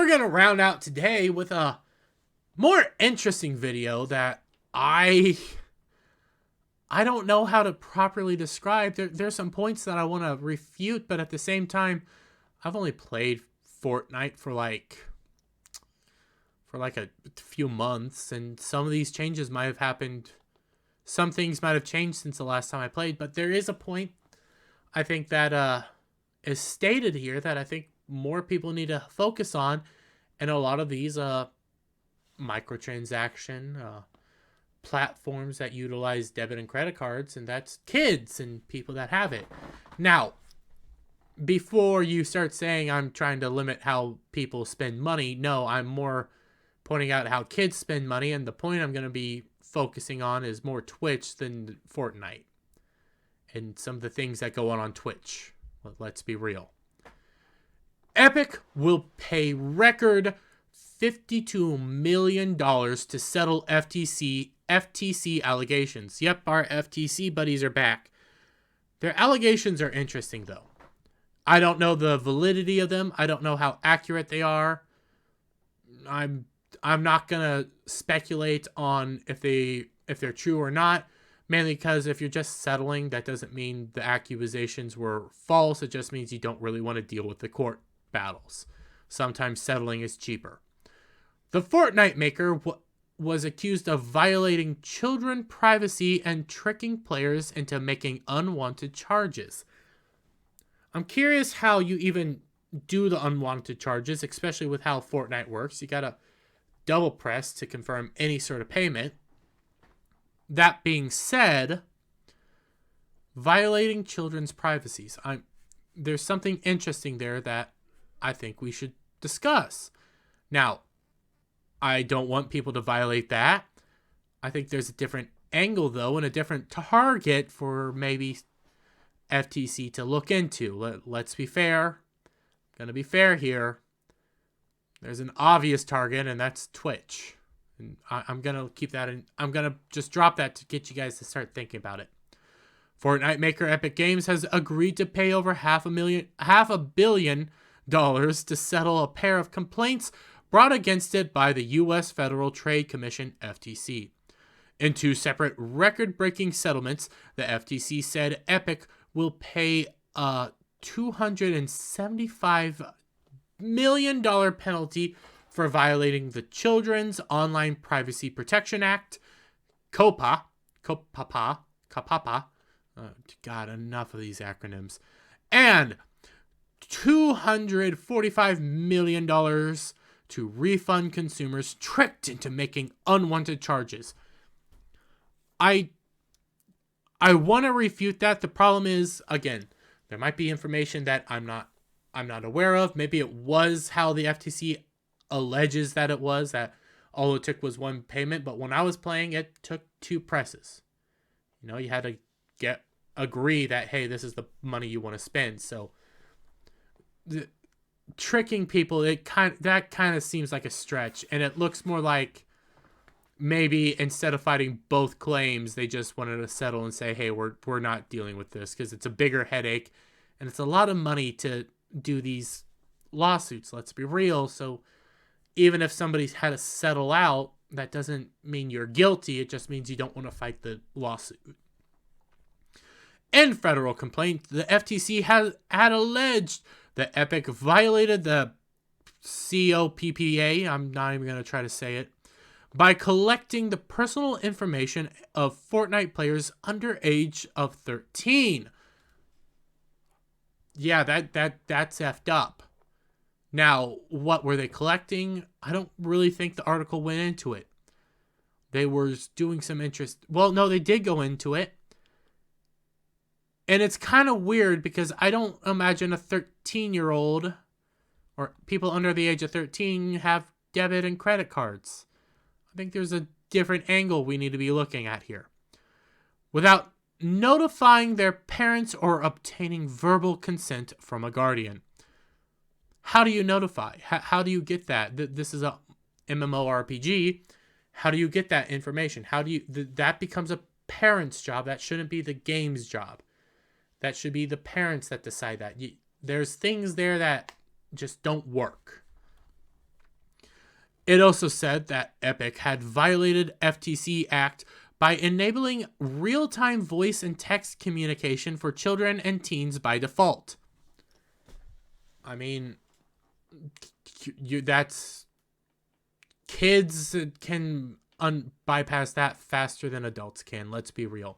we're going to round out today with a more interesting video that I don't know how to properly describe. There's some points that I want to refute, but at the same time, I've only played Fortnite for like a few months, and some of these changes might have happened. Some things might have changed since the last time I played, but there is a point I think that is stated here that I think more people need to focus on, and a lot of these microtransaction platforms that utilize debit and credit cards, and that's kids and people that have it. Now, before you start saying I'm trying to limit how people spend money, no, I'm more pointing out how kids spend money, and the point I'm going to be focusing on is more Twitch than Fortnite and some of the things that go on Twitch. Let's be real. Epic will pay record $52 million to settle FTC allegations. Yep, our FTC buddies are back. Their allegations are interesting, though. I don't know the validity of them. I don't know how accurate they are. I'm not gonna speculate on if they're true or not, mainly because if you're just settling, that doesn't mean the accusations were false. It just means you don't really want to deal with the court battles. Sometimes settling is cheaper. The Fortnite maker was accused of violating children privacy and tricking players into making unwanted charges. I'm curious how you even do the unwanted charges, especially with how Fortnite works. You gotta double press to confirm any sort of payment. That being said, violating children's privacies. There's something interesting there that I think we should discuss. Now, I don't want people to violate that. I think there's a different angle, though, and a different target for maybe FTC to look into. Let's be fair. Gonna be fair here. There's an obvious target, and that's Twitch. And I'm gonna keep that in. I'm gonna just drop that to get you guys to start thinking about it. Fortnite maker Epic Games has agreed to pay over $500 million to settle a pair of complaints brought against it by the U.S. Federal Trade Commission, FTC. In two separate record-breaking settlements, the FTC said Epic will pay a $275 million penalty for violating the Children's Online Privacy Protection Act, COPPA. God, enough of these acronyms. And $245 million to refund consumers tricked into making unwanted charges. I want to refute that. The problem is, again, there might be information that I'm not aware of. Maybe it was how the FTC alleges that it was, that all it took was one payment. But when I was playing, it took two presses. You know, you had to agree that, hey, this is the money you want to spend. So tricking people, that kind of seems like a stretch, and it looks more like maybe instead of fighting both claims, they just wanted to settle and say, hey, we're not dealing with this because it's a bigger headache and it's a lot of money to do these lawsuits. Let's be real. So even if somebody's had to settle out, that doesn't mean you're guilty. It just means you don't want to fight the lawsuit. In federal complaint, the FTC had alleged that Epic violated the COPPA, I'm not even going to try to say it, by collecting the personal information of Fortnite players under age of 13. Yeah, that's effed up. Now, what were they collecting? I don't really think the article went into it. They were doing some interest. Well, no, they did go into it. And it's kind of weird because I don't imagine a 13-year-old or people under the age of 13 have debit and credit cards. I think there's a different angle we need to be looking at here. Without notifying their parents or obtaining verbal consent from a guardian. How do you notify? How do you get that? This is a MMORPG. How do you get that information? That becomes a parent's job. That shouldn't be the game's job. That should be the parents that decide that. There's things there that just don't work. It also said that Epic had violated FTC Act by enabling real-time voice and text communication for children and teens by default. I mean, that's kids can bypass that faster than adults can. Let's be real.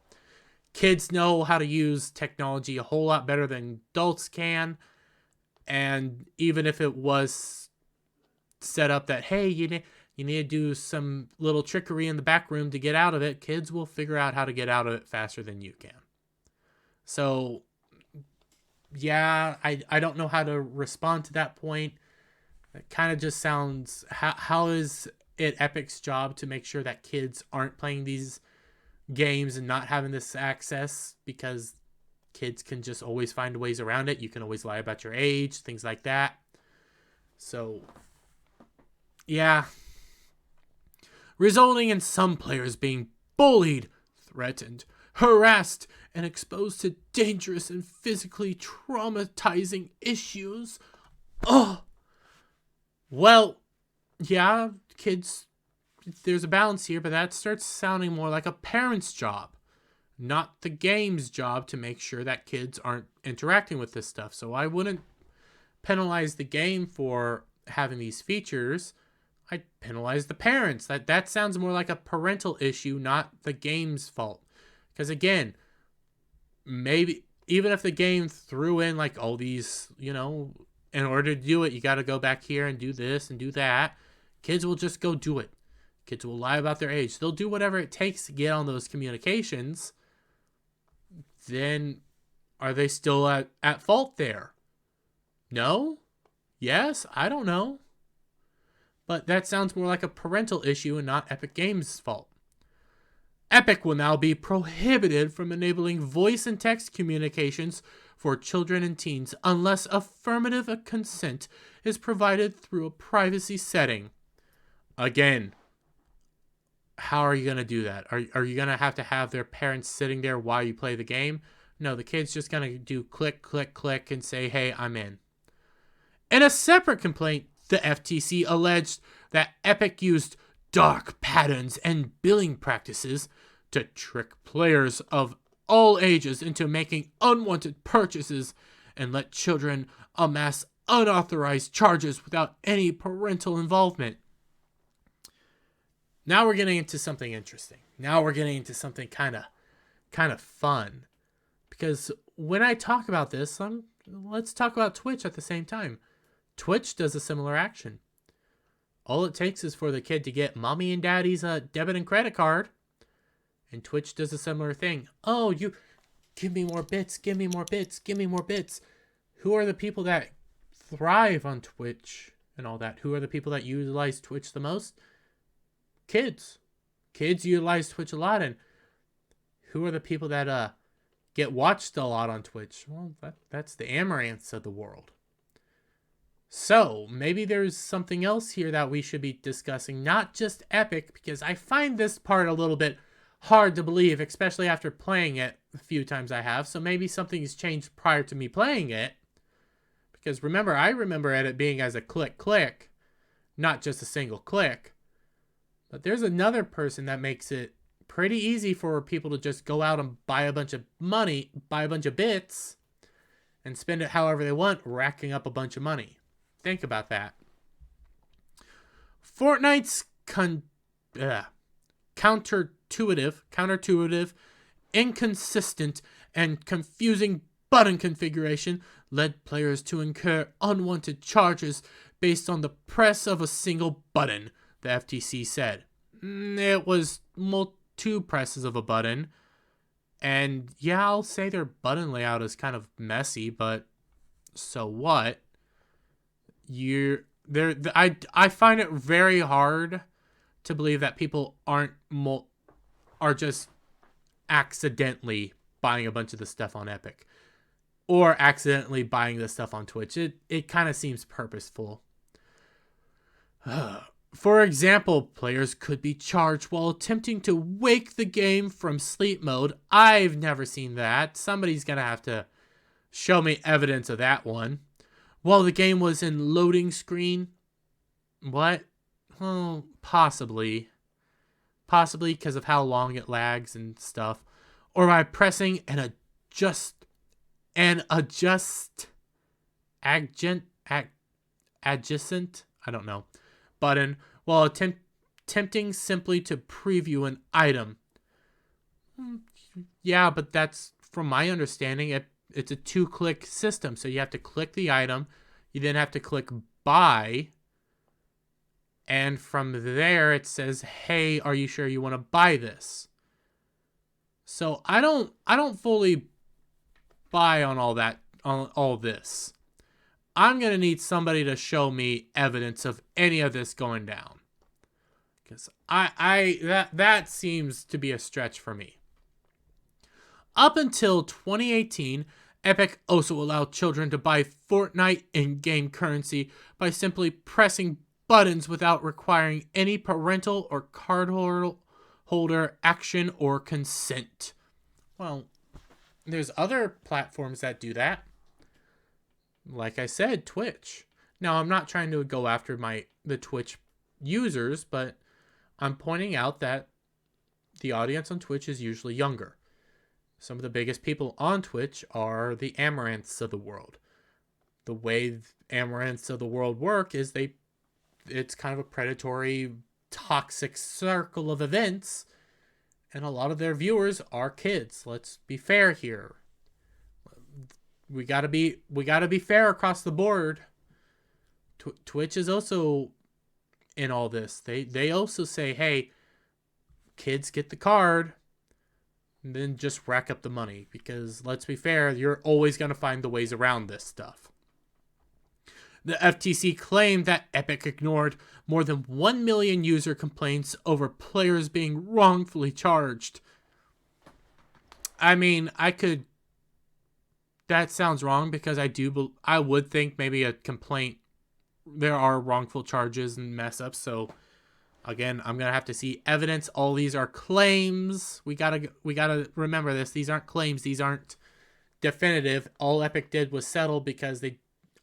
Kids know how to use technology a whole lot better than adults can. And even if it was set up that, hey, you need to do some little trickery in the back room to get out of it, kids will figure out how to get out of it faster than you can. So, yeah, I don't know how to respond to that point. It kind of just sounds, how is it Epic's job to make sure that kids aren't playing these games and not having this access, because kids can just always find ways around it. You can always lie about your age, things like that. So, yeah. Resulting in some players being bullied, threatened, harassed, and exposed to dangerous and physically traumatizing issues. Oh! Well, yeah, kids, there's a balance here, but that starts sounding more like a parent's job, not the game's job, to make sure that kids aren't interacting with this stuff. So I wouldn't penalize the game for having these features. I'd penalize the parents. That sounds more like a parental issue, not the game's fault. Because again, maybe even if the game threw in like all these, in order to do it, you got to go back here and do this and do that, kids will just go do it. Kids will lie about their age. They'll do whatever it takes to get on those communications. Then are they still at fault there? No? Yes? I don't know. But that sounds more like a parental issue and not Epic Games' fault. Epic will now be prohibited from enabling voice and text communications for children and teens unless affirmative consent is provided through a privacy setting. Again, how are you going to do that? Are you going to have their parents sitting there while you play the game? No, the kid's just going to do click, click, click and say, hey, I'm in. In a separate complaint, the FTC alleged that Epic used dark patterns and billing practices to trick players of all ages into making unwanted purchases and let children amass unauthorized charges without any parental involvement. Now we're getting into something interesting. Now we're getting into something kind of fun. Because when I talk about this, let's talk about Twitch at the same time. Twitch does a similar action. All it takes is for the kid to get mommy and daddy's debit and credit card, and Twitch does a similar thing. Oh, you give me more bits, give me more bits, give me more bits. Who are the people that thrive on Twitch and all that? Who are the people that utilize Twitch the most? Kids. Kids utilize Twitch a lot, and who are the people that get watched a lot on Twitch? Well, that's the amaranths of the world. So, maybe there's something else here that we should be discussing, not just Epic, because I find this part a little bit hard to believe, especially after playing it a few times I have. So maybe something's changed prior to me playing it. Because I remember it being as a click, not just a single click. But there's another person that makes it pretty easy for people to just go out and buy a bunch of money, buy a bunch of bits, and spend it however they want, racking up a bunch of money. Think about that. Fortnite's counterintuitive, inconsistent, and confusing button configuration led players to incur unwanted charges based on the press of a single button, the FTC said. It was two presses of a button. And yeah, I'll say their button layout is kind of messy, but so what? I find it very hard to believe that people are just accidentally buying a bunch of the stuff on Epic or accidentally buying the stuff on Twitch. It kind of seems purposeful. For example, players could be charged while attempting to wake the game from sleep mode. I've never seen that. Somebody's gonna have to show me evidence of that one. While the game was in loading screen. What? Well, possibly. Possibly because of how long it lags and stuff. Or by pressing adjust adjacent, I don't know, button while attempting simply to preview an item. Yeah, but that's, from my understanding, it's a 2-click system. So you have to click the item, you then have to click buy, and from there it says, hey, are you sure you want to buy this? So I don't fully buy on all this. I'm going to need somebody to show me evidence of any of this going down. Because that seems to be a stretch for me. Up until 2018, Epic also allowed children to buy Fortnite in-game currency by simply pressing buttons without requiring any parental or cardholder action or consent. Well, there's other platforms that do that. Like I said, Twitch. Now, I'm not trying to go after the Twitch users, but I'm pointing out that the audience on Twitch is usually younger. Some of the biggest people on Twitch are the Amaranths of the world. The way Amaranths of the world work is it's kind of a predatory, toxic circle of events, and a lot of their viewers are kids. Let's be fair here. We gotta be fair across the board. Twitch is also in all this. They also say, hey, kids, get the card, and then just rack up the money. Because let's be fair, you're always gonna find the ways around this stuff. The FTC claimed that Epic ignored more than 1 million user complaints over players being wrongfully charged. I mean, that sounds wrong because I would think maybe a complaint, there are wrongful charges and mess ups. So again, I'm going to have to see evidence. All these are claims. We got to remember this. These aren't claims. These aren't definitive. All Epic did was settle because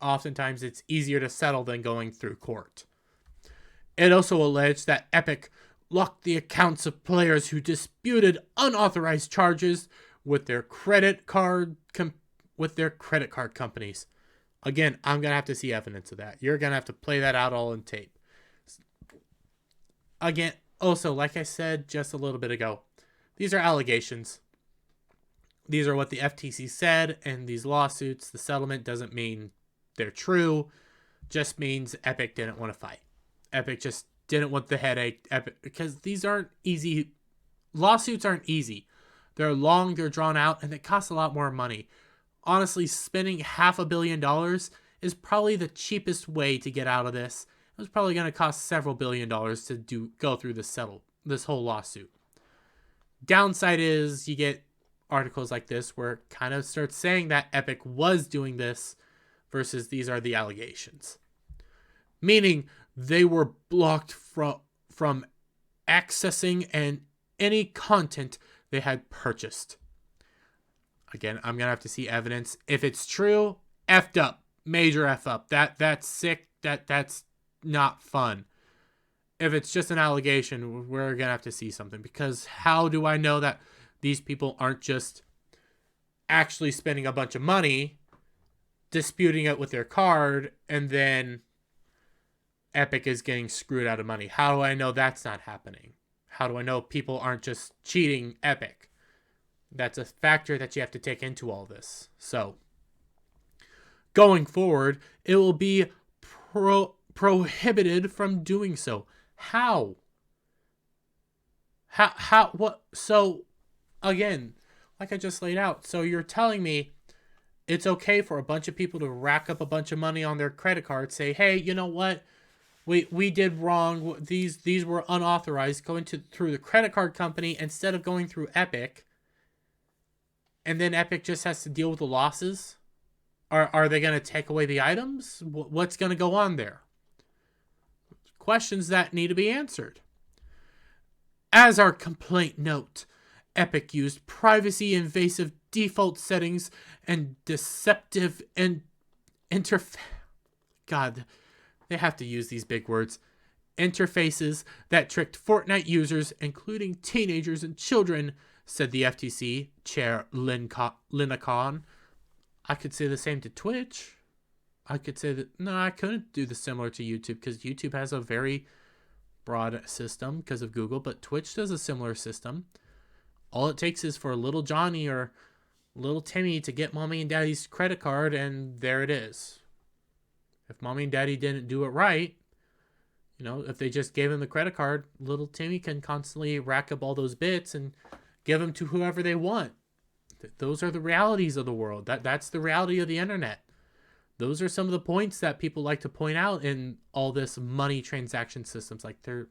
oftentimes it's easier to settle than going through court. It also alleged that Epic locked the accounts of players who disputed unauthorized charges with their credit card companies. Again, I'm going to have to see evidence of that. You're going to have to play that out all in tape. Again, also, like I said just a little bit ago, these are allegations. These are what the FTC said, and these lawsuits, the settlement doesn't mean they're true, just means Epic didn't want to fight. Epic just didn't want the headache. Because these aren't easy. Lawsuits aren't easy. They're long, they're drawn out, and they cost a lot more money. Honestly, spending $500 million is probably the cheapest way to get out of this. It was probably going to cost several $1 billion to go through this whole lawsuit. Downside is you get articles like this where it kind of starts saying that Epic was doing this versus these are the allegations. Meaning they were blocked from accessing any content they had purchased. Again, I'm going to have to see evidence. If it's true, effed up. Major F up. That's sick. That's not fun. If it's just an allegation, we're going to have to see something. Because how do I know that these people aren't just actually spending a bunch of money, disputing it with their card, and then Epic is getting screwed out of money? How do I know that's not happening? How do I know people aren't just cheating Epic? That's a factor that you have to take into all this. So, going forward, it will be prohibited from doing so. How? What? So, again, like I just laid out. So you're telling me it's okay for a bunch of people to rack up a bunch of money on their credit card, say, hey, you know what? We did wrong. These were unauthorized, going through the credit card company instead of going through Epic. And then Epic just has to deal with the losses? Are they going to take away the items? What's going to go on there? Questions that need to be answered. As our complaint note, Epic used privacy invasive default settings and deceptive God, they have to use these big words. interfaces that tricked Fortnite users, including teenagers and children, said the FTC chair Lina Khan. I could say the same to Twitch. I could say that, no, I couldn't do the similar to YouTube because YouTube has a very broad system because of Google, but Twitch does a similar system. All it takes is for little Johnny or little Timmy to get mommy and daddy's credit card, and there it is. If mommy and daddy didn't do it right, if they just gave him the credit card, little Timmy can constantly rack up all those bits and give them to whoever they want. Those are the realities of the world. That's the reality of the internet. Those are some of the points that people like to point out in all this money transaction systems. Like, there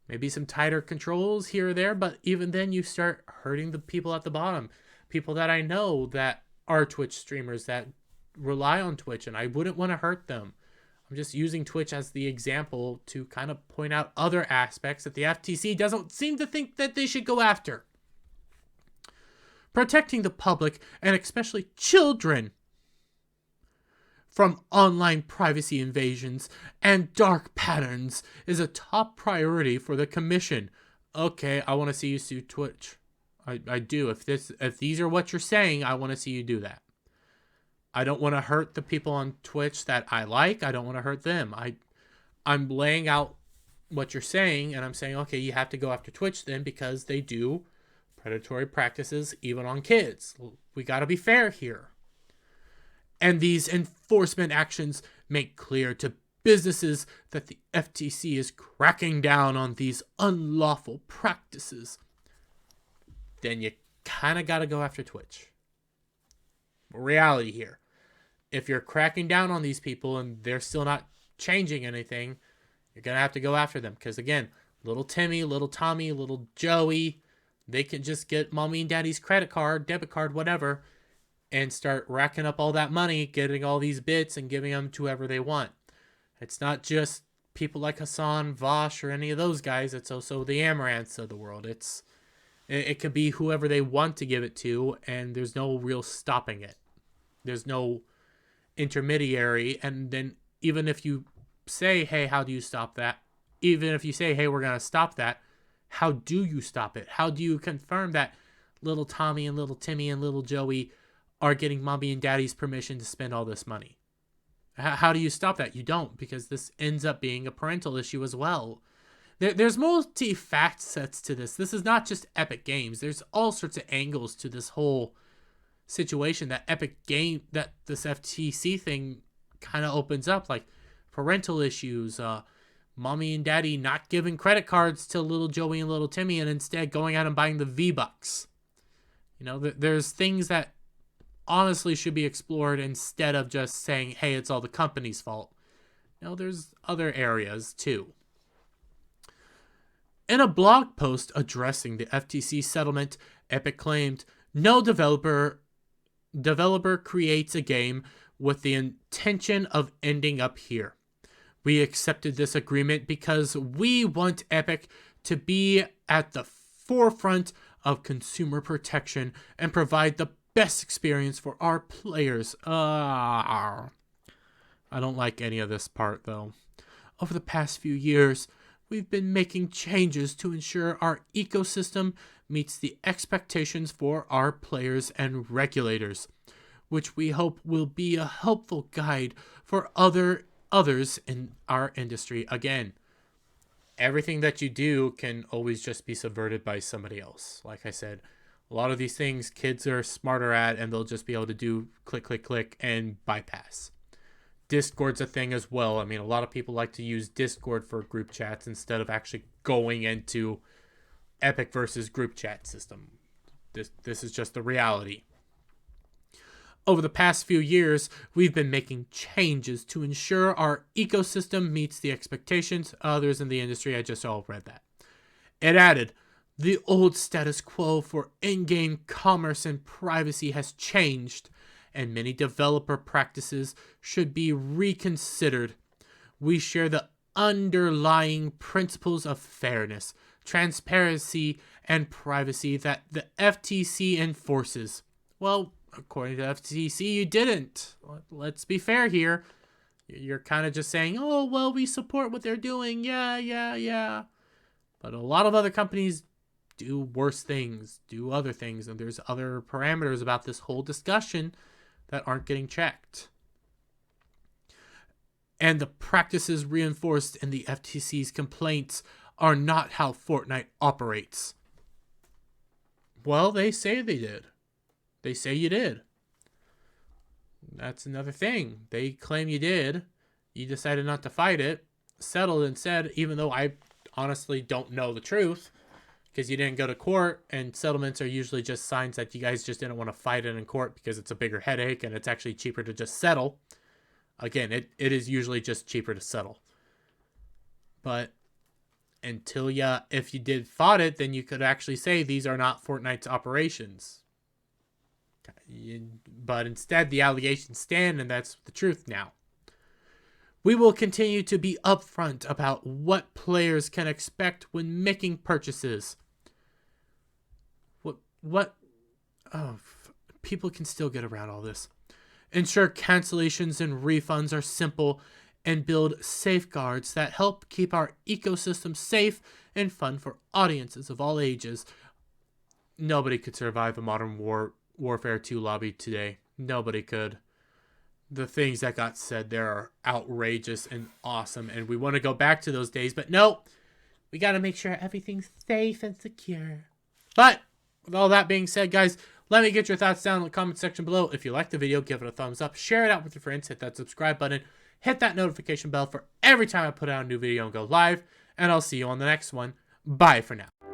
may be some tighter controls here or there, but even then you start hurting the people at the bottom. People that I know that are Twitch streamers that rely on Twitch, and I wouldn't want to hurt them. I'm just using Twitch as the example to kind of point out other aspects that the FTC doesn't seem to think that they should go after. Protecting the public, and especially children, from online privacy invasions and dark patterns is a top priority for the commission. Okay, I want to see you sue Twitch. I do. If these are what you're saying, I want to see you do that. I don't want to hurt the people on Twitch that I like. I don't want to hurt them. I'm laying out what you're saying, and I'm saying, okay, you have to go after Twitch then because they do predatory practices even on kids. We got to be fair here. And these enforcement actions make clear to businesses that the FTC is cracking down on these unlawful practices. Then you kind of got to go after Twitch. Reality here. If you're cracking down on these people and they're still not changing anything, you're going to have to go after them. Because again, little Timmy, little Tommy, little Joey, they can just get mommy and daddy's credit card, debit card, whatever, and start racking up all that money, getting all these bits and giving them to whoever they want. It's not just people like Hassan, Vosh, or any of those guys. It's also the Amaranths of the world. It could be whoever they want to give it to, and there's no real stopping it. There's no intermediary. And then even if you say, hey, how do you stop that? Even if you say, hey, we're going to stop that, how do you stop it? How do you confirm that little Tommy and little Timmy and little Joey are getting mommy and daddy's permission to spend all this money? How do you stop that? You don't, because this ends up being a parental issue as well. There's multi-facets to this. This is not just Epic Games. There's all sorts of angles to this whole situation that this FTC thing kind of opens up, like parental issues, mommy and daddy not giving credit cards to little Joey and little Timmy and instead going out and buying the V-Bucks. There's things that honestly should be explored instead of just saying, hey, it's all the company's fault. There's other areas too. In a blog post addressing the FTC settlement, Epic claimed, no developer creates a game with the intention of ending up here. We accepted this agreement because we want Epic to be at the forefront of consumer protection and provide the best experience for our players. I don't like any of this part, though. Over the past few years, we've been making changes to ensure our ecosystem meets the expectations for our players and regulators, which we hope will be a helpful guide for others in our industry. Again, everything that you do can always just be subverted by somebody else. Like I said, a lot of these things kids are smarter at, and they'll just be able to do click, click, click, and bypass. Discord's a thing as well. I mean, a lot of people like to use Discord for group chats instead of actually going into Epic versus group chat system. This is just the reality. Over the past few years, we've been making changes to ensure our ecosystem meets the expectations of others in the industry. I just all read that. It added, the old status quo for in-game commerce and privacy has changed, and many developer practices should be reconsidered. We share the underlying principles of fairness, transparency, and privacy that the FTC enforces. Well, according to the FTC, you didn't. Let's be fair here. You're kind of just saying, oh, well, we support what they're doing. Yeah, yeah, yeah. But a lot of other companies do worse things, do other things, and there's other parameters about this whole discussion that aren't getting checked. And the practices reinforced in the FTC's complaints are not how Fortnite operates. Well, they say they did. They say you did. That's another thing. They claim you did. You decided not to fight it, settled instead, even though I honestly don't know the truth, because you didn't go to court, and settlements are usually just signs that you guys just didn't want to fight it in court because it's a bigger headache and it's actually cheaper to just settle. Again, it is usually just cheaper to settle. But if you did fought it, then you could actually say these are not Fortnite's operations. But instead, the allegations stand, and that's the truth now. We will continue to be upfront about what players can expect when making purchases. People can still get around all this. Ensure cancellations and refunds are simple and build safeguards that help keep our ecosystem safe and fun for audiences of all ages. Nobody could survive a Modern Warfare 2 lobby today. Nobody could. The things that got said there are outrageous and awesome, and we want to go back to those days, but no, we got to make sure everything's safe and secure. But with all that being said, guys, let me get your thoughts down in the comment section below. If you liked the video, give it a thumbs up, share it out with your friends, hit that subscribe button, hit that notification bell for every time I put out a new video and go live, and I'll see you on the next one. Bye for now.